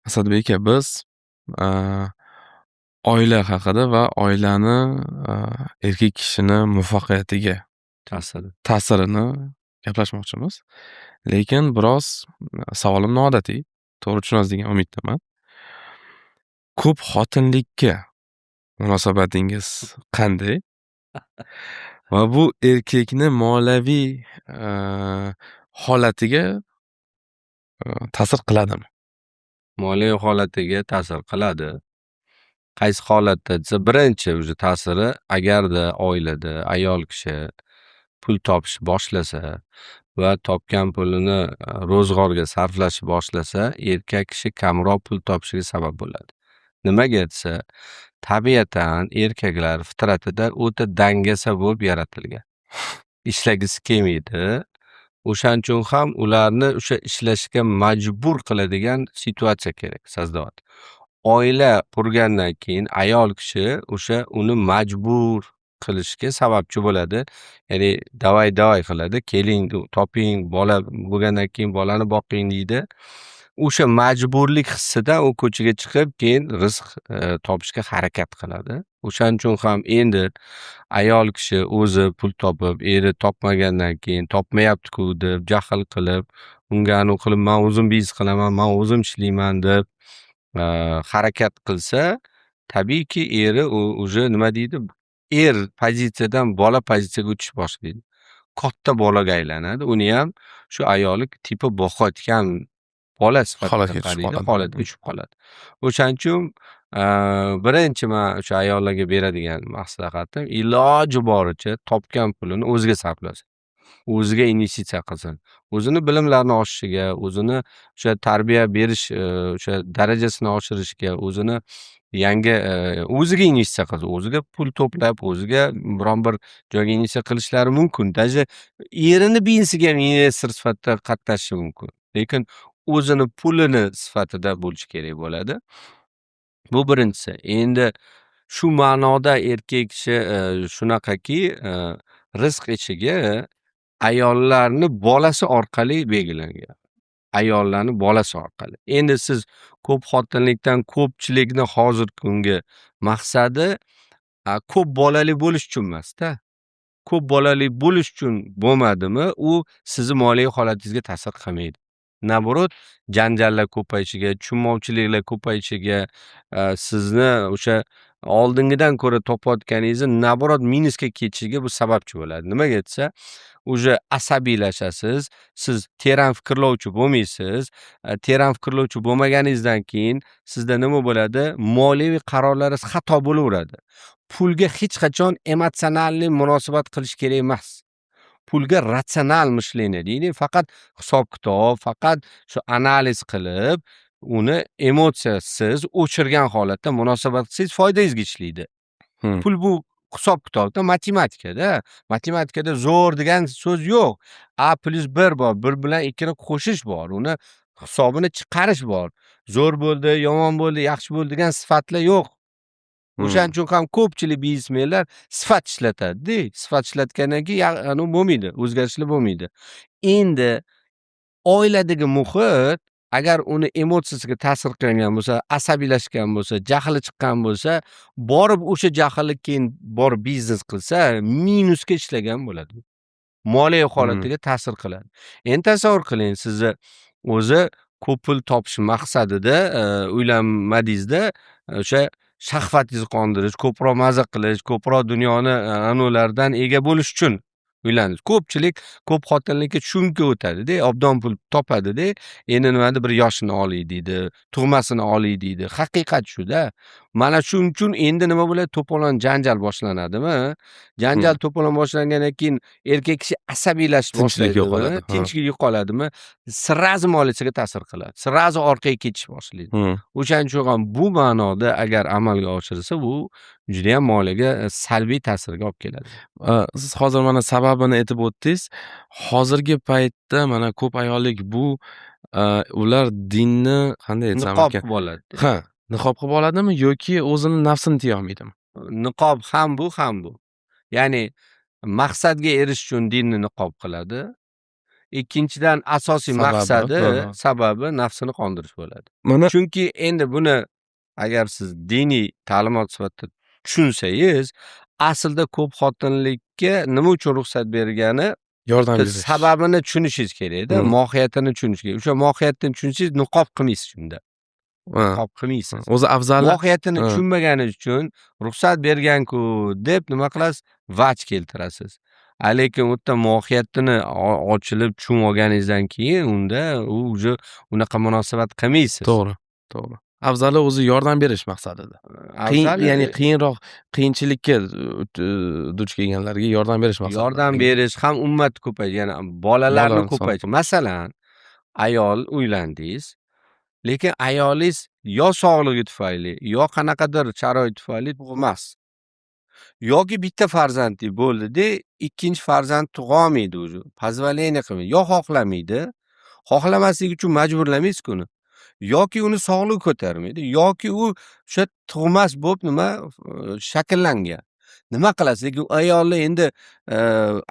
Asadbek aka, biz oila haqida va oilani erkak kishini muvaffaqiyatiga Ta'siri. ta'sirini gaplashmoqchimiz. Lekin biroz savolim noodatiy, to'g'ri tushunasiz degan umiddaman. Ko'p xotinlikka munosabatingiz qanday? Va bu erkakni moliyaviy holatiga ta'sir qiladimi? Moliya holatiga ta'sir qiladi. Qaysi holatda desa, birinchi ta'siri agarda oilada ayol kishi pul topishni boshlasa va topgan pulini ro'zg'orga sarflashni boshlasa, erkak kishi kamroq pul topishiga sabab bo'ladi. Nimaga desa, tabiatan erkaklar fitratida o'ta dangasa bo'lib yaratilgan. Ishlagisi kelmaydi. O'shaning uchun ham ularni o'sha ishlashga majbur qiladigan situatsiya kerak, sozdavot. Oila qurgandan keyin ayol kishi o'sha uni majbur qilishga sababchi bo'ladi. Ya'ni davay qiladi. Keling, toping, bola bo'lgandan keyin bolani boqing deydi. O'sha majburlik hissidan u ko'chaga chiqib, keyin rizq topishga harakat qiladi. O'shaning uchun ham endi ayol kishi o'zi pul topib, eri topmagandan keyin topmayapti-ku deb jahl qilib, unga anavi qilib men o'zim biznes qilaman, men o'zim ishlayman deb harakat qilsa, tabiiyki eri уже nima deydi, er pozitsiyadan bola pozitsiyasiga o'tish boshlaydi. Katta bolaga aylanadi. Uni ham shu ayoli tipi boqayotgan bola sifatida Holatga tushib qaraydi, qoladi. holatga tushib qoladi. O'shaning uchun birinchi men o'sha ayollarga beradigan maslahatim, iloji boricha topgan pulini o'ziga sarflasin. O'ziga investitsiya qilsin. O'zini bilimlarini oshishiga, o'zini o'sha tarbiya berish, o'sha darajasini oshirishga, o'zini yangi o'ziga investitsiya qilsin. O'ziga pul to'plab, o'ziga biron bir joyga investitsiya qilishlari mumkin. Даже erini biznesiga ham investor sifatida qatnashishi mumkin. Lekin o'zini pulini sifatida bo'lishi kerak bo'ladi. Bu birinchisi. Endi shu ma'noda erkak kishi shunaqaki, rizq eshigi ayollarni bolasi orqali belgilangan. Ayollarni bolasi orqali. Endi siz ko'p xotinlikdan ko'pchilikni hozirgi kungi maqsadi ko'p bolali bo'lish uchun emas-da. Ko'p bolali bo'lish uchun bo'lmadimi, u sizni moliyaviy holatingizga ta'sir qilmaydi. Naborot, janjallar ko'payishiga, tushunmovchiliklar ko'payishiga, sizni o'sha oldingidan ko'ra topayotganingizni naborot minusga ketishiga bu sababchi bo'ladi. Nimaga desa, уже asabiylashasiz, siz teran fikrlovchi bo'lmaysiz. Teran fikrlovchi bo'lmaganingizdan keyin sizda nima bo'ladi? Moliyaviy qarorlaringiz xato bo'laveradi. Pulga hech qachon emotsionalniy munosabat qilish kerak emas. Pulga ratsional mishleniya deydi. Faqat hisob-kitob, faqat shu analiz qilib, uni emotsiyasiz o'chirgan holatda munosabat qilsangiz foydangizga ishlaydi. Pul bu hisob-kitobda, matematikada. Matematikada zo'r degan so'z yo'q. A+1 bor, 1 bilan 2 ni qo'shish bor, uni hisobini chiqarish bor. Zo'r bo'ldi, yomon bo'ldi, yaxshi bo'ldi degan sifatlar yo'q. O'shaning uchun ham ko'pchilik biznesmenlar sifat ishlatadi-da. Sifat ishlatgandan keyin bo'lmaydi, o'zgarishlar bo'lmaydi. Endi oiladagi muhit agar uni emotsiyasiga ta'sir qilgan bo'lsa, asabiylashgan bo'lsa, jahli chiqqan bo'lsa, borib o'sha jahlni keyin borib biznes qilsa, minusga ishlagan bo'ladi. Moliyaviy holatiga ta'sir qiladi. Endi tasavvur qiling, sizni o'zi ko'p pul topish maqsadida uylanmadingizda, o'sha shahvatingizni qondirish, ko'proq maza qilish, ko'proq dunyoni anavlardan ega bo'lish uchun uylandingiz. Ko'pchilik ko'p xotinlikka shunga o'tadi-da, obdon pul topadi-da, endi nimadir bir yoshini olay deydi, tug'masini olay deydi. Haqiqat shu-da. Mana shuning uchun endi nima bo'ladi? To'polon janjal boshlanadimi? Janjal to'polon boshlangandan keyin erkak kishi asabiylashib Tinchlik boshlaydi. yo'qoladi. Tinchlik yo'qoladimi? Sirazi moliyasiga ta'sir qiladi. Sirazi orqaga ketish boshlaydi. O'shaning uchun ham bu ma'noda agar amalga oshirilsa, bu juda ham moliyaga salbiy ta'sirga olib keladi. Siz hozir mana sababini aytib o'tdingiz. Hozirgi paytda mana ko'p ayollik bu ular dinni qanday aytsam Niqob ekan? qilib oladi. Ha, niqob qilib oladimi yoki o'zini nafsini tiya olmaydimi? Niqob ham bu, ham bu. Ya'ni maqsadga erishish uchun dinni niqob qiladi. Ikkinchidan asosiy Sababi, maqsadi, to'g'ri. sababi nafsini qondirish bo'ladi. Mana Chunki endi buni agar siz diniy ta'limot sifatida tushunsangiz, aslida ko'p xotinlikka nima uchun ruxsat bergani yordam bitta berish. sababini tushunishingiz kerakda, mohiyatini tushunishingiz kerak. O'sha mohiyatni tushunsangiz niqob qilmaysiz shunda. Ha, Niqob qilmaysiz. o'zi afzali. Mohiyatini tushunmaganingiz uchun ruxsat bergan-ku deb nima qilasiz? Vaj keltirasiz. Lekin u yerda mohiyatini ochilib tushunib olganingizdan keyin unda u уже unaqa munosabat qilmaysiz. To'g'ri, to'g'ri. Afzali o'zi yordam berish maqsadida. Afzali Ya'ni qiyinchilikka duch kelganlarga yordam berish maqsadida. yordam berish ham ummat ko'payadi, ya'ni bolalarni Bolalarni ko'paytirish. Masalan, ayol uylandingiz, lekin ayolingiz yo sog'ligi tufayli, yo qanaqadir sharoit tufayli tug'mas. Yoki bitta farzandli bo'ldi-da, ikkinchi farzand tug'olmaydi o'zi. Позволение qilmaydi. Yo xohlamaydi, xohlamasligi uchun majburlamaysiz-ku uni. Yoki uni sog'lig'i ko'tarmaydi, yoki u o'sha tug'mas bo'lib shakllangan. Nima qilasiz? Lekin ayolni endi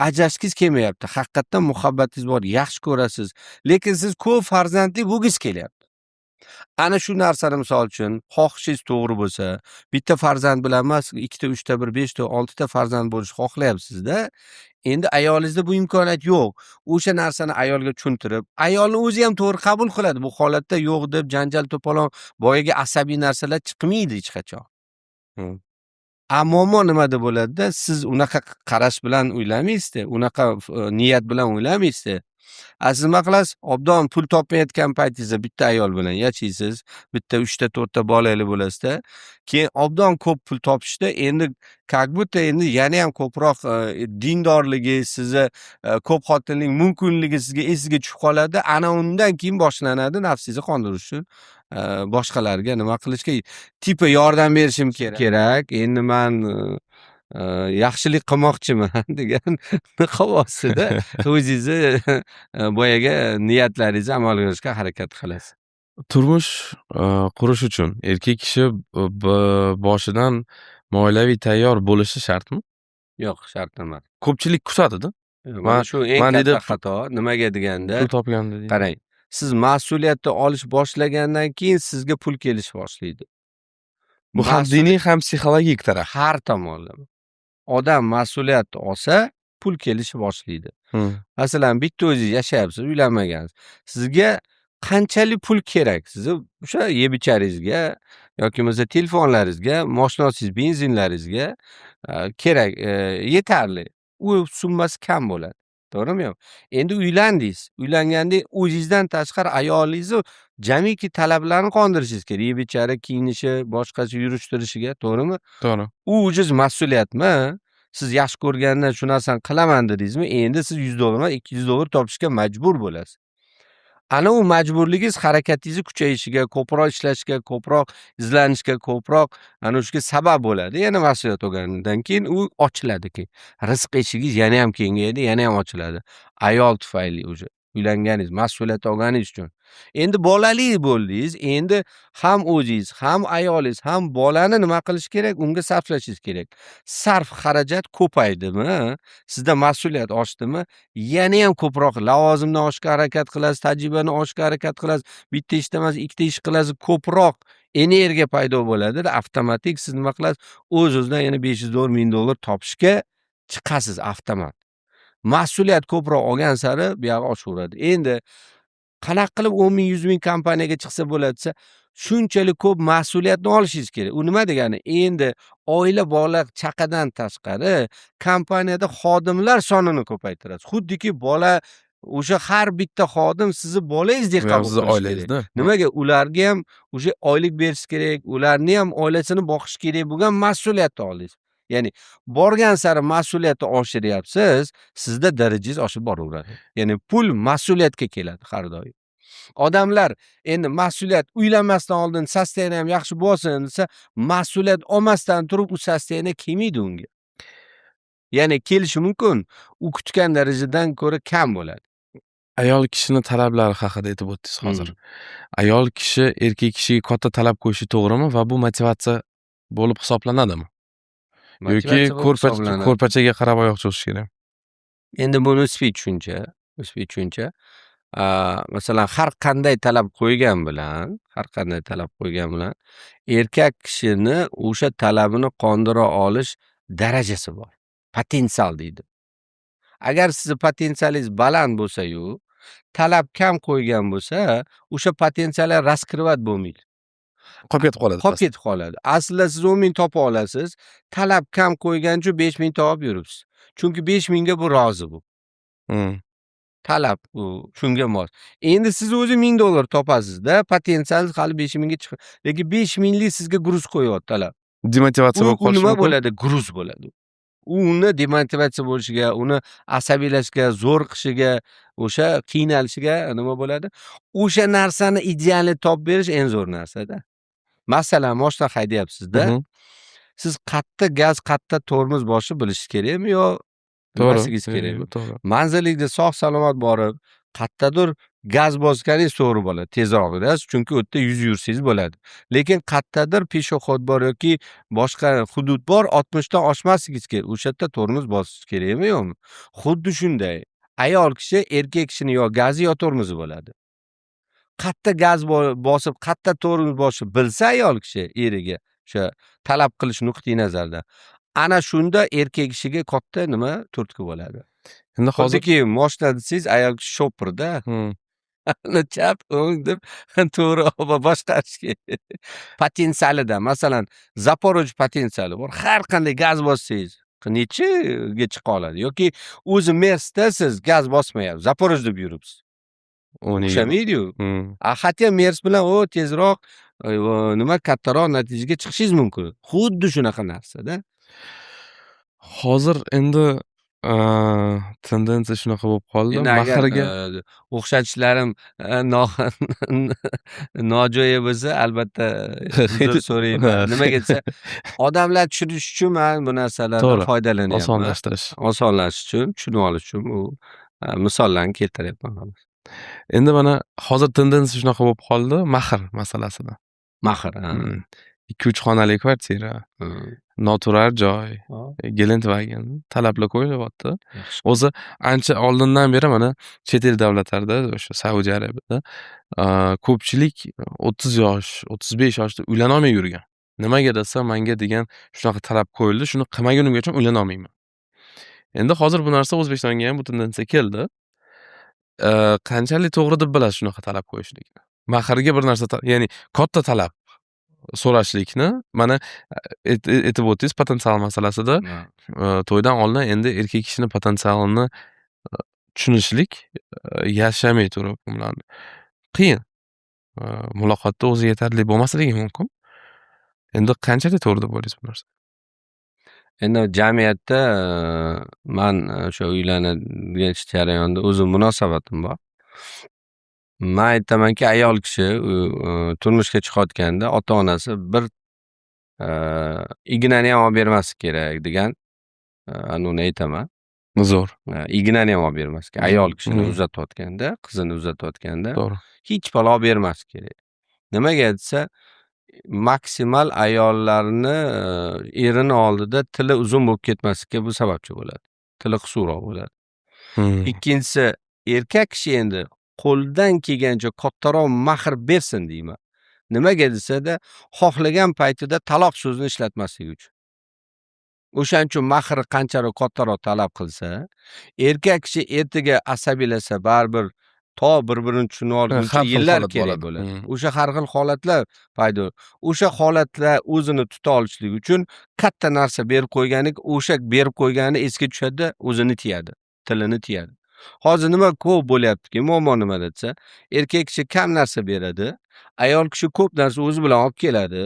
ajrashgingiz kelmayapti. Haqiqatdan muhabbatingiz bor, yaxshi ko'rasiz, lekin siz ko'p farzandli bo'lgingiz kelyapti. Ana shu narsani misol uchun xohishingiz to'g'ri bo'lsa, bitta farzand bilan emas, 2 ta, 3 ta, 5 ta, 6 ta farzand bo'lishni xohlayapsiz-da. Endi ayolingizda bu imkoniyat yo'q. O'sha narsani ayolga tushuntirib, ayolni o'zi ham to'g'ri qabul qiladi. Bu holatda yo'q deb janjal to'polon, boyagi asabiy narsalar chiqmaydi hech qachon. Muammo nimada bo'ladi-da, siz unaqa qarash bilan uylanmaysizda, unaqa niyat bilan uylanmaysizda. Siz nima qilasiz? Obdon pul topmayotgan paytingizda bitta ayol bilan yashaysiz, bitta 3 ta 4 ta bolali bo'lasizda. Keyin obdon ko'p pul topishda endi как будто endi yana ham ko'proq dindorligi, sizni ko'p xotinlik mumkinligi sizga esiga tushib qoladi. Ana undan keyin boshlanadi nafsingizni qondirish uchun boshqalarga nima qilishga tipa yordam berishim kerak. Endi men yaxshilik qilmoqchiman degan niqob ostida o'zingizni boyagi niyatlaringizni amalga oshirishga harakat qilasiz. Turmush qurish uchun erkak kishi boshidan oilaviy tayyor bo'lishi shartmi? Yo'q, shart emas. Ko'pchilik kutadi-da. Mana shu eng man katta dedi, xato. Nimaga deganda, pul topganda deydi. qarang, siz mas'uliyatni olish boshlagandan keyin sizga pul kelish boshlaydi. Bu ham diniy, ham psixologik taraf. Har tomonlama. Odam mas'uliyatni olsa, pul kelishni boshlaydi. Masalan, bitta o'zingiz yashayapsiz, uylanmagansiz. Sizga qanchalik pul kerak? Sizni o'sha yeb-icharingizga yoki bo'lmasa telefonlaringizga, moshinangiz, benzinlaringizga kerak, yetarli. U summasi kam bo'ladi. To'g'rimi yo'q? Endi uylandingiz. Uylanganda o'zingizdan tashqari ayolingizni jamiki talablarini qondirishingiz kerak. Yeb-ichari, kiyinishi, boshqacha yurishtirishiga, to'g'rimi? To'g'ri. U ujiz mas'uliyatmi? Siz yaxshi ko'rgandan shu narsani qilaman dedingizmi, endi siz $100 emas, $200 topishga majbur bo'lasiz. Ana u majburligingiz harakatingizni kuchayishiga, ko'proq ishlashga, ko'proq izlanishga, ko'proq ana shunga sabab bo'ladi. Yana mas'uliyat olgandan keyin u ochiladi keyin. Rizq eshigingiz yana ham kengayadi, yana ham ochiladi. Ayol tufayli уже uylanganingiz, mas'uliyat olganingiz uchun. Endi bolali bo'ldingiz, endi ham o'zingiz, ham ayolingiz, ham bolani nima qilish kerak? Unga sarflashingiz kerak. Sarf xarajat ko'paydimi? Sizda mas'uliyat oshdimi? Yana ham ko'proq lavozimni oshishga harakat qilasiz, tajribani oshishga harakat qilasiz. Bitta ishda emas, ikkita ish qilasiz, ko'proq energiya paydo bo'ladi-da, avtomatik siz nima qilasiz? O'z-o'zidan yana $500, $1000 topishga chiqasiz avtomat. Mas'uliyat ko'proq olgan sari bu yoqqa oshaveradi. Endi qanaqa qilib 10 ming, 100 ming kompaniyaga chiqsa bo'ladi desa, shunchalik ko'p mas'uliyatni olishingiz kerak. U nima degani? Endi oila, bola, chaqadan tashqari kompaniyada xodimlar sonini ko'paytirasiz. Xuddiki bola o'sha har bitta xodim sizni bolangizdek qabul qilish kerak. Nimaga? Ularga ham o'sha oylik berish kerak, ularni ham oilasini boqish kerak bo'lgan mas'uliyatni oldingiz. Ya'ni borgan sari mas'uliyatni oshiryapsiz, sizda darajangiz oshib boraveradi. Ya'ni pul mas'uliyatga keladi har doim. Odamlar endi mas'uliyat uylanmasdan oldin sostoyaniya ham yaxshi bo'lsin desa, mas'uliyat olmasdan turib u sostoyaniya kelmaydi unga. Ya'ni kelishi mumkin, u kutgan darajadan ko'ra kam bo'ladi. Ayol kishining talablari haqida aytib o'tdingiz hozir. Ayol kishi erkak kishiga katta talab qo'yishi to'g'rimi va bu motivatsiya bo'lib hisoblanadimi? Yoki ko'rpachaga qarab oyoq cho'zish kerak? Endi bu nisbiy tushuncha. o'sib yetguncha. Masalan, har qanday talab qo'ygan bilan erkak kishini o'sha talabini qondira olish darajasi bor. Potensial deydi. Agar sizni potensialingiz baland bo'lsa-yu, talab kam qo'ygan bo'lsa, o'sha potensiallar raskrivat bo'lmaydi. Qolib ketib qoladi. Qolib ketib qoladi. Aslida siz 10 ming topa olasiz, talab kam qo'ygan uchun 5 ming topib yuribsiz. Chunki 5 mingga bu rozi bu. Talab u shunga mos. Endi siz o'zi 1000 dollar topasiz-da, potensialingiz hali 5 mingga chiqib. Lekin 5 minglik sizga gruz qo'yyapti talab. Demotivatsiya bo'lib U qolishi nima mumkin. bo'ladi? Gruz bo'ladi. Uni demotivatsiya bo'lishiga, uni asabiylashga, zo'r qishiga, o'sha qiynalishiga nima bo'ladi? O'sha narsani idealni topib berish eng zo'r narsa-da. Masalan, mashina haydayapsiz-da. Siz qayerda gaz, qayerda tormoz bosishni bilishingiz kerakmi yo bilmasligingiz kerakmi? To'g'ri. Manzilingizga sog' salomat borib, qayerdadir gaz bosganingiz to'g'ri bo'ladi, tezroqda, chunki u yerda yursangiz bo'ladi. Lekin qayerdadir peshoxod bor yoki boshqa hudud bor, 60 dan oshmasligingiz kerak. O'sha yerda tormoz bosish kerakmi, yo'qmi? Xuddi shunday. Ayol kishi erkak kishini yo gazi yo tormozi bo'ladi. Qayerda gaz bosib, qayerda tormoz bosishni bilsa ayol kishi eriga, o'sha talab qilish nuqtai nazardan, ana shunda erkak kishiga katta nima turtki bo'ladi. Endi hozir Xuddiki moshina desangiz ayol kishi shopirda. Chap, o'ng deb to'g'ri boshqarish kerak. Potensialida, masalan, Zaporoj potensiali bor. Har qanday gaz bossangiz nechaga chiqa oladi yoki o'zi Mersda siz gaz bosmayapsiz, Zaporoj deb yuribsiz. O'xshamaydi-yu. Hatto Mers bilan tezroq nima kattaroq natijaga chiqishingiz mumkin. Xuddi shunaqa narsa-da. hozir endi tendensiya shunaqa bo'lib qoldi. Endi agar Mahrga o'xshatishlarim nojo'ya bo'lsa, albatta uzr so'rayman. Nimaga desa, odamlar tushunish uchun men bu narsalardan foydalanyapman. Osonlashish uchun, tushunib olish uchun bu misollarni keltiryapman. Endi mana hozir tendensiya shunaqa bo'lib qoldi, mahr masalasida. Mahr, 2-3 xonali kvartira, noturar joy, Gelendwagen talablar qo'yilyapti. O'zi ancha oldindan beri mana chet el davlatlarda, o'sha Saudiya Arabiyada ko'pchilik 30 yosh, 35 yoshda uylana olmay yurgan. Nimaga desa, menga degan shunaqa talab qo'yildi, shuni qilmagunimgacha uylana olmayman. Endi hozir bu narsa O'zbekistonga ham bu tendensiya keldi. Qanchalik to'g'ri deb bilasiz shunaqa talab qo'yishlikni? Mahrga bir narsa, ya'ni katta talab so'rashlikni, mana aytib o'tdingiz potensial masalasida, to'ydan oldin endi erkak kishining potensialini tushunishlik, yashamay turib ularni qiyin. Muloqotda o'zi yetarli bo'lmasligi mumkin. Endi qanchalik to'g'ri deb o'ylaysiz bu narsa? Endi jamiyatda men o'sha uylanadigan jarayonda o'zim munosabatim bor. Men aytamanki, ayol kishi turmushga chiqayotganda ota-onasi bir ignani ham olib bermaslik kerak degan uni aytaman. Zo'r. Ignani ham olib bermaslik kerak. Ayol kishini uzatayotganda, qizini uzatayotganda To'g'ri. hech balo olib bermaslik kerak. Nimaga desa, maksimal ayollarni erini oldida tili uzun bo'lib ketmaslikka bu sababchi bo'ladi. Tili qisuvroq bo'ladi. Ikkinchisi, erkak kishi endi qo'ldan kelgancha kattaroq mahr bersin deyman. Nimaga desada, xohlagan paytida taloq so'zini ishlatmasligi uchun. O'shaning uchun mahr qancharoq kattaroq talab qilsa, erkak kishi ertaga asabiylasa, baribir to bir-birini tushunib olguncha yillar kerak bo'ladi. O'sha har xil holatlar paydo. O'sha holatlar o'zini tuta olishlik uchun katta narsa berib qo'yganik, o'sha berib qo'ygani esga tushadi, o'zini tiyadi, tilini tiyadi. Hozir nima ko'p bo'lyaptiki, muammo nimada desa, erkak kishi kam narsa beradi, ayol kishi ko'p narsa o'zi bilan olib keladi.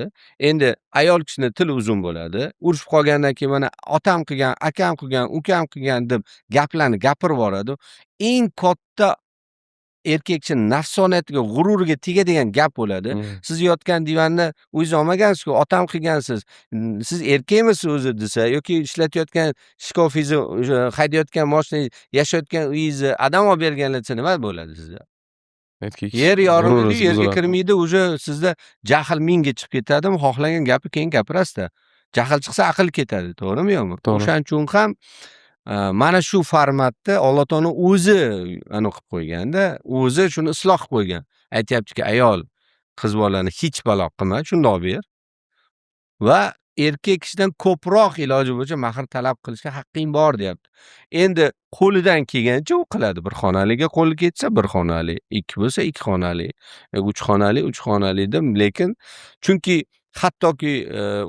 Endi ayol kishining tili uzun bo'ladi. Urishib qolgandan keyin mana otam qilgan, akam qilgan, ukam qilgan deb gaplarni gapirib yuboradi. Eng katta erkak kishining nafsoniyatiga, g'ururiga tegadigan gap bo'ladi. Siz yotgan divanni o'zingiz olmagansiz-ku, otam qilgansiz. Siz erkakmisiz o'zi desa yoki ishlatayotgan shkofingizni, haydayotgan mashinangiz, yashayotgan uyingizni adam olib berganlar desa nima bo'ladi sizda? Yer yorilmaydi, yerga kirmaydi, o'sha sizda jahl mingga chiqib ketadi, xohlagan gapni keyin gapirasiz-da. Jahl chiqsa aql ketadi, to'g'rimi yo'qmi? O'shaning uchun ham mana shu formatda Alloh taolo o'zi qilib qo'yganda, o'zi shuni isloh qilib qo'ygan. Aytyaptiki, ayol qiz bolani hech balo qilma, shundoq ber va erkak kishidan ko'proq iloji bo'yicha mahr talab qilishga haqqing bor, deyapti. Endi qo'lidan kelgancha u qiladi. Bir xonaliga qo'li ketsa, bir xonali, ikki bo'lsa, ikki xonali, uch xonali, uch xonali deb, lekin chunki hattoki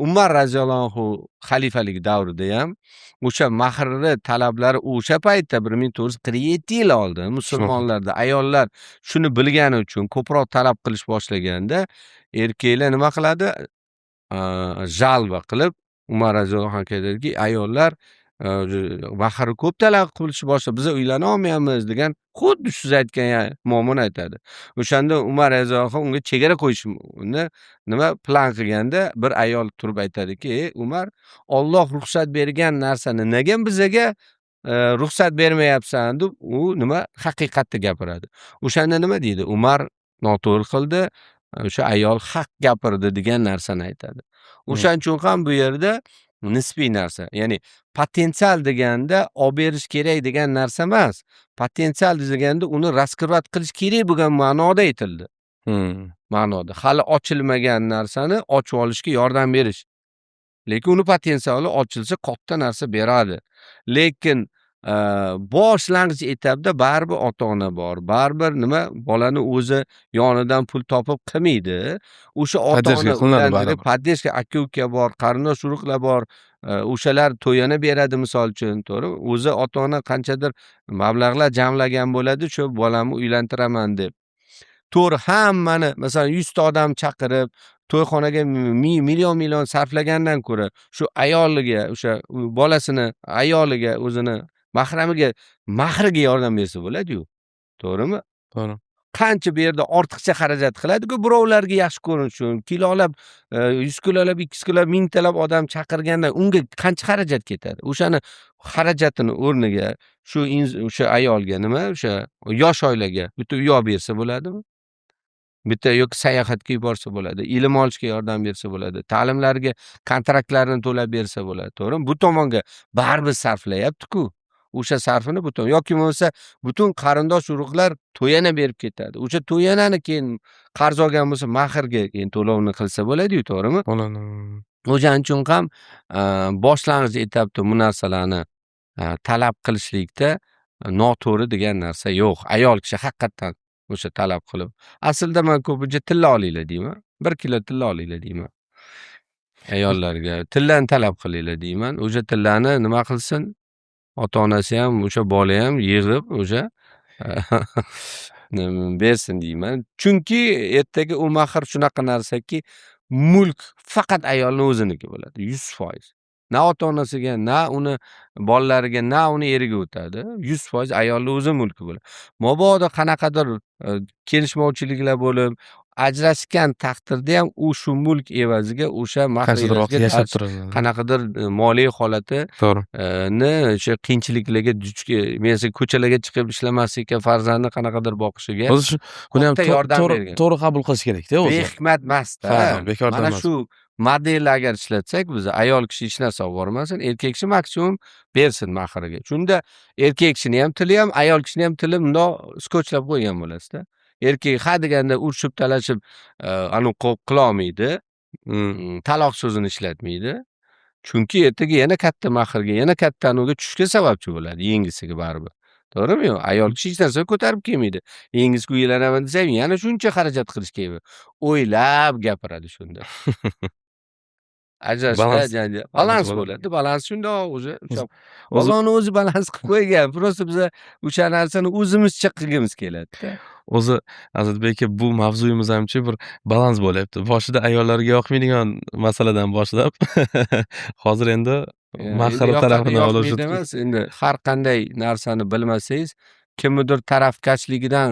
Umar roziyallohu anhu xalifalik davrida ham o'sha mahrni talablari o'sha paytda 1447 yil oldin musulmonlarda ayollar shuni bilgani uchun ko'proq talab qilish boshlaganda erkaklar nima qiladi? Jalba qilib Umar roziyallohu anhu aytadiki, ayollar mahrni ko'p talab qilishni boshlab, biz uylana olmayapmiz degan, xuddi siz aytgan muammoni aytadi. O'shanda Umar roziyallohu anhu unga chegara qo'yishni nima plan qilganda bir ayol turib aytadiki, Umar, Alloh ruxsat bergan narsani nega bizaga ruxsat bermayapsan deb u nima haqiqatni gapiradi. O'shanda nima deydi? Umar noto'g'ri qildi, o'sha ayol haq gapirdi degan narsani aytadi. O'shaning uchun ham bu yerda nisbiy narsa, ya'ni potensial deganda olib berish kerak degan narsa emas. Potensial deganda uni raskrivat qilish kerak bo'lgan ma'noda aytildi. Ma'noda hali ochilmagan narsani ochib olishga yordam berish. Lekin uni potensiali ochilsa katta narsa beradi. Lekin boshlang'ich etapda baribir ota-ona bor. Baribir nima bolani o'zi yonidan pul topib qilmaydi. O'sha ota-ona bilan podдержка aka-uka bor, qarindosh urug'lar bor. O'shalar to'yini beradi misol uchun, to'g'rimi? O'zi ota-ona qanchadir mablag'lar jamlagan bo'ladi, shu bolamni uylantiraman deb. To'g'ri, hammani masalan 100 ta odam chaqirib to'yxonaga million sarflagandan ko'ra shu ayoliga, o'sha bolasini, ayoliga, o'zini mahriga yordam bersa bo'ladi-yu. To'g'rimi? To'g'ri. Qancha bu yerda ortiqcha xarajat qiladi-ku, birovlarga yaxshi ko'rinish uchun, kilolab, 100 kilolab, 200 kilolab, mingtalab odam chaqirganda unga qancha xarajat ketadi? O'shani xarajatini o'rniga o'sha ayolga nima, o'sha yosh oilaga bitta uy olib bersa bo'ladimi? Bitta yoki sayohatga yuborsa bo'ladi, ilm olishga yordam bersa bo'ladi, ta'limlarga kontraktlarni to'lab bersa bo'ladi, to'g'rimi? Bu tomonga baribir sarflayapti-ku. O'sha sarfini butun yoki bo'lmasa butun qarindosh urug'lar to'yana berib ketadi. O'sha to'yanani keyin qarz olgan bo'lsa mahrga keyin to'lovni qilsa bo'ladi-yu, to'g'rimi? Bo'ladi. O'shaning uchun ham boshlang'ich etapda bu narsalarni talab qilishlikda noto'g'ri degan narsa yo'q. Ayol kishi haqiqatan o'sha talab qilib. Aslida men ko'pincha tilla olinglar deyman. 1 kilo tilla olinglar deyman. Ayollarga tillani talab qilinglar deyman. O'sha tillani nima qilsin? Ota-onasi ham, o'sha bola ham yig'ib o'sha bersin deyman. Chunki ertaga u mahr shunaqa narsaki, mulk faqat ayolning o'ziniki bo'ladi, 100%. Na ota-onasiga, na uni bolalariga, na uni eriga o'tadi. 100% ayolning o'zi mulki bo'ladi. Mabodo qanaqadir kelishmovchiliklar bo'lib, ajrashgan taqdirda ham u shu mulk evaziga o'sha qarshiroq yashab turadi. Qanaqadir moliya holati ni o'sha qiyinchiliklarga men ko'chalarga chiqib ishlamaslikka, farzandni qanaqadir boqishiga o'zi buni ham to'g'ri qabul qilish kerak-da o'zi. Behikmat emas-da. Bekordan emas. Mana shu modelni agar ishlatsak, biz ayol kishi hech narsa olib bormasin, erkak kishi maksimum bersin mahriga. Shunda erkak kishining ham tili ham, ayol kishining ham tili bundoq skotchlab qo'ygan bo'lasizda. Erkak ha deganda urishib talashib qila olmaydi. Taloq so'zini ishlatmaydi. Chunki ertaga yana katta mahrga, yana katta anuga tushishga sababchi bo'ladi, yengisiga baribir. To'g'rimi? Ayol kishi hech narsa ko'tarib kelmaydi. Yengisiga uylanaman desa, yana shuncha xarajat qilish kerak. O'ylab gapiradi shunda. Ajrashda balans bo'ladi. Balans shundoq o'zi. Allohning o'zi balans qilib qo'ygan. Prosta biz o'sha narsani o'zimizcha qilgimiz keladi-da. O'zi Azatbek aka, bu mavzuyimiz hamchi bir balans bo'lyapti. Boshida ayollarga yoqmaydigan masaladan boshlab hozir endi mahr tarafini olishib emas. Endi har qanday narsani bilmasangiz, kimnidir tarafkashligidan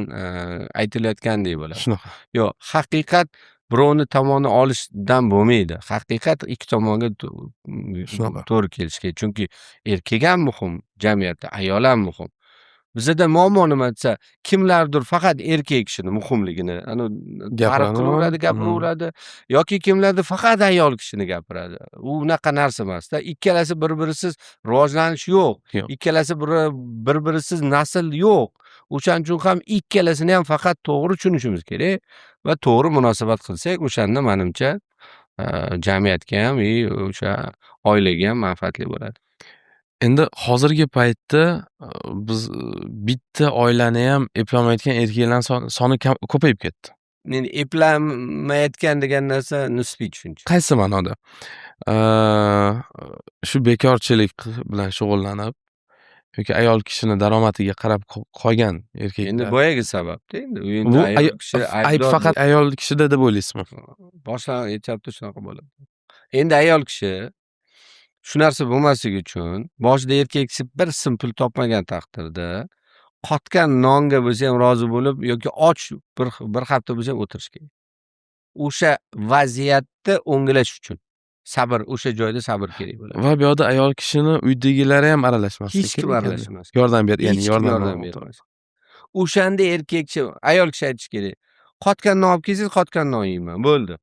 aytilayotgandek bo'ladi. Shunaqa. Yo'q, haqiqat birovni tomoni olishdan bo'lmaydi. Haqiqat ikki tomonga to'g'ri kelishi kerak. Chunki erkak ham muhim, jamiyatda ayol ham muhim. Bizada muammo nima desa, kimlardir faqat erkak kishini muhimligini ta'rif Gapiradimi? qilaveradi, gapiraveradi yoki kimlardir faqat ayol kishini gapiradi. U unaqa narsa emasda. Ikkalasi bir-birisiz rivojlanish yo'q. Yo'q. Ikkalasi bir-birisiz nasl yo'q. O'shaning uchun ham ikkalasini ham faqat to'g'ri tushunishimiz kerak va to'g'ri munosabat qilsak, o'shanda menimcha jamiyatga ham o'sha oilaga ham manfaatli bo'ladi. Endi hozirgi paytda biz bitta oilani ham eplolmayotgan erkaklar soni ko'payib ketdi. Endi eplanmayotgan degan narsa nisbiy tushuncha. Qaysi ma'noda? Shu bekorchilik bilan shug'ullanib yoki ayol kishini daromadiga qarab qolgan Endi erkaklar. boyagi sababda endi u Bu endi ayol kishi ayb aybdor faqat ayol kishida deb o'ylaysizmi? boshdan aytyapti shunaqa bo'ladi. Endi ayol kishi shu narsa bo'lmasligi uchun boshida erkak kishi bir so'm pul topmagan taqdirda qotgan nonga bo'lsa ham rozi bo'lib yoki och bir hafta bo'lsa ham o'tirish kerak. O'sha vaziyatni o'nglash uchun sabr, o'sha joyda sabr kerak bo'ladi. Va bu yoqda ayol kishini uydagilari ham aralashmasligi Hech kim kerak endi. aralashmas. Yordam ber, ya'ni Hech kim yordam bermas. O'shanda erkak kishi, ayol kishi aytish kerak. Qotgan non olib kelsangiz, qotgan non yeyman. Bo'ldi.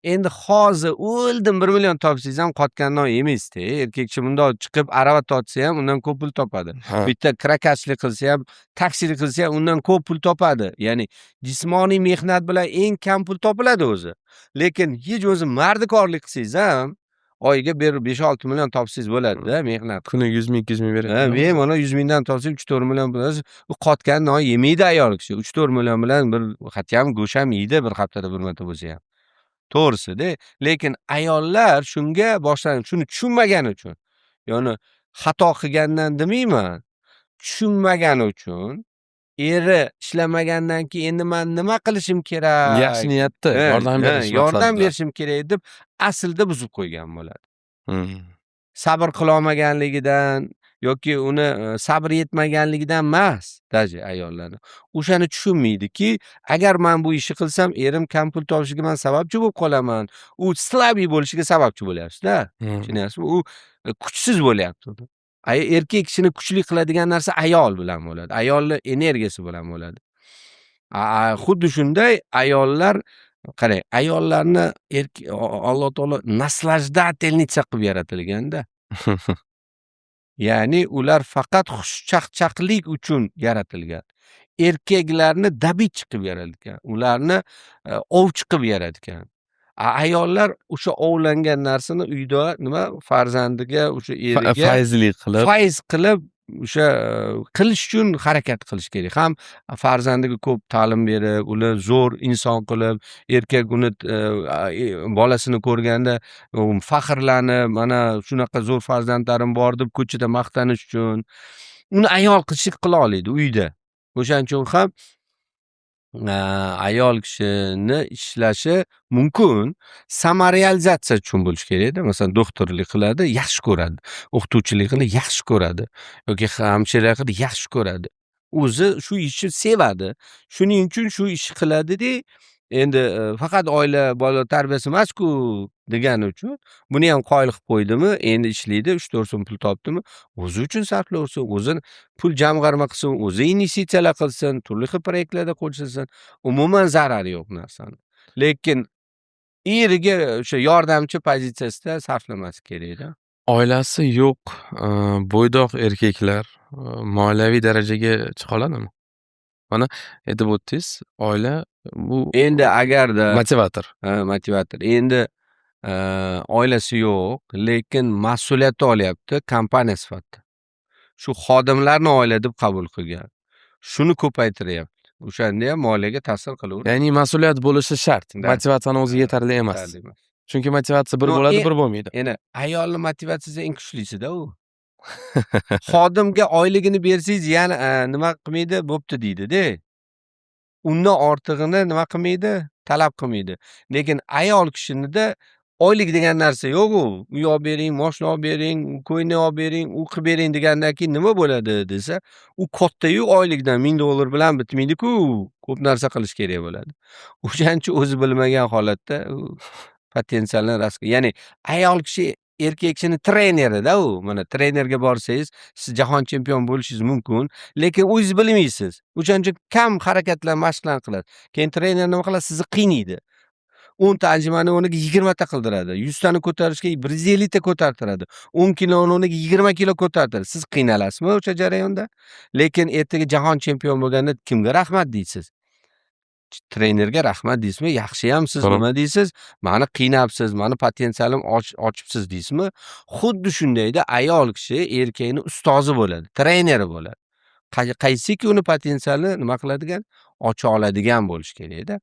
Endi hozir o'ldim 1 million topsangiz ham qotgan non yemaysiz-da. Erkak kishi bundoq chiqib arava tortsa ham undan ko'p pul topadi. Ha. Bitta kirakashlik qilsa ham, taksilik qilsa ham undan ko'p pul topadi. Ya'ni jismoniy mehnat bilan eng kam pul topiladi o'zi. Lekin hech o'zi mardikorlik qilsangiz ham oyiga 5-6 million topsangiz bo'ladi-da mehnat. Kuniga 100 ming, 200 ming beradi. Men mana 100 mingdan topsam 3-4 million pul. U qotgan non yemaydi ayol kishi. 3-4 million bilan bir hatiyam go'sht ham yeydi bir haftada bir marta bo'lsa ham. To'g'risi-da. Lekin ayollar shunga shuni tushunmagani uchun, ya'ni xato qilgandan demayman, tushunmagani uchun eri ishlamagandan keyin endi men nima qilishim kerak? Yaxshi niyatda yordam berish yordam maqsadida. berishim kerak deb aslida buzib qo'ygan bo'ladi. Hmm. Sabr qilolmaganligidan yoki uni sabr yetmaganligidan emas, daji ayollarni. O'shani tushunmaydiki, agar men bu ishni qilsam, erim kam pul topishiga men sababchi bo'lib qolaman. U slabiy bo'lishiga sababchi bo'lyapsiz-da. Tushunyapsizmi? U kuchsiz bo'lyapti. Erkak kishini kuchli qiladigan narsa ayol bilan bo'ladi. Ayolni energiyasi bilan bo'ladi. Xuddi shunday ayollar qarang, ayollarni Alloh taolo naslajdatельница qilib yaratilganda. Ya'ni ular faqat xushchaqchaqlik uchun yaratilgan. Erkaklarni dabitchi qilib yaratgan. Ularni ovchi qilib yaratgan. Ayollar o'sha ovlangan narsani uyda nima farzandiga, o'sha eriga fayz qilib o'sha qilish uchun harakat qilish kerak. Ham farzandiga ko'p ta'lim berib, uni zo'r inson qilib, erkak uni bolasini ko'rganda faxrlanib, mana shunaqa zo'r farzandlarim bor deb ko'chada maqtanish uchun uni ayol qila oladi uyda. O'shaning uchun ham ayol kishini ishlashi mumkin, samorealizatsiya uchun bo'lishi kerak-da. Masalan, doktorlik qiladi, yaxshi ko'radi. O'qituvchilik qiladi, yaxshi ko'radi. Yoki hamshira qiladi, yaxshi ko'radi. O'zi shu ishni sevadi. Shuning uchun shu ishni qiladi-da. Endi faqat oila, bola tarbiyasi emas-ku degani uchun buni ham qoyil qilib qo'ydimi, endi ishlaydi, 3-4 so'm pul topdimi, o'zi uchun sarflasin, o'zi pul jamg'arma qilsin, o'zi investitsiyalar qilsin, turli xil proyektlarda qo'shilsin, umuman zarari yo'q narsani. Lekin eriga o'sha yordamchi pozitsiyasida sarflamas kerak-da. Oilasi yo'q, bo'ydoq erkaklar moliyaviy darajaga chiqa oladimi? Mana aytib o'tdingiz, oila bu endi agarda motivator. Motivator. Endi oilasi yo'q, lekin mas'uliyatni olyapti kompaniya sifatida. Shu xodimlarni oila deb qabul qilgan. Shuni ko'paytiryapti. O'shanda ham moliyaga ta'sir qilaveradi. Ya'ni mas'uliyat bo'lishi shart. Motivatsiyani o'zi yetarli emas. Chunki motivatsiya bir bo'ladi, bir bo'lmaydi. Endi ayolning motivatsiyasi eng kuchlisi-da u. Xodimga oyligini bersangiz, yana nima qilmaydi, bo'pti deydi-da. Undan ortig'ini nima qilmaydi, talab qilmaydi. Lekin ayol kishinida oylik degan narsa yo'q-ku. Uy olib bering, mashina olib bering, ko'yni olib bering, u qilib bering degandan keyin nima bo'ladi desa, u katta-yu oylikdan $1000 bilan bitmaydi-ku. Ko'p narsa qilish kerak bo'ladi. O'shaning uchun o'zi bilmagan holatda potensialni ya'ni ayol kishi erkak kishini trenerida u. Mana trenerga borsangiz, siz jahon chempion bo'lishingiz mumkin, lekin o'zingiz bilmaysiz. O'shaning uchun kam harakatlar, mashqlar qiladi. Keyin trener nima qiladi? Sizni qiynaydi. 10 ta anjumanni o'rniga 20 ta qildiradi. 100 tani ko'tarishga 150 ta ko'tartiradi. 10 kiloni o'rniga 20 kilo ko'tartiradi. Siz qiynalasizmi o'sha jarayonda? Lekin ertaga jahon chempion bo'lganda kimga rahmat deysiz? Trenerga rahmat deysizmi? Yaxshiyamsiz, nima deysiz? Meni qiynabsiz, meni potensialim ochibsiz deysizmi? Xuddi shundayda ayol kishi erkakning ustozi bo'ladi, treneri bo'ladi. Qaysiki uni potensialini nima qiladigan? Ocha oladigan bo'lish kerakda.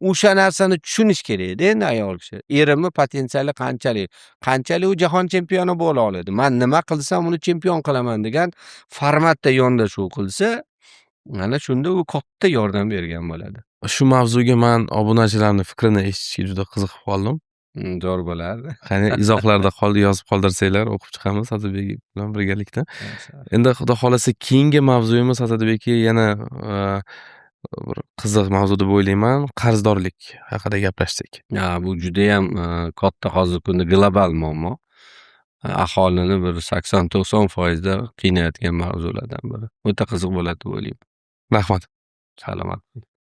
O'sha narsani tushunish kerakda endi ayol kishi. Erimni potensiali qanchalik u jahon chempioni bo'la oladi. Men nima qilsam uni chempion qilaman degan formatda yondashuv qilsa, mana shunda u katta yordam bergan bo'ladi. Shu mavzuga men obunachilarning fikrini eshitishga juda qiziqib qoldim. Zo'r bo'lardi. Qani izohlarda yozib qoldirsanglar, o'qib chiqamiz Asadbek bilan birgalikda. Endi xudo xolasa keyingi mavzuyimiz Asadbek yana bir qiziq mavzu deb o'ylayman. Qarzdorlik haqida gaplashsak. Bu juda ham katta hozirgi kunda global muammo. Aholini bir 80-90% da qiynayotgan mavzulardan biri. O'ta qiziq bo'ladi deb o'ylayman. Rahmat. Salomat bo'ling.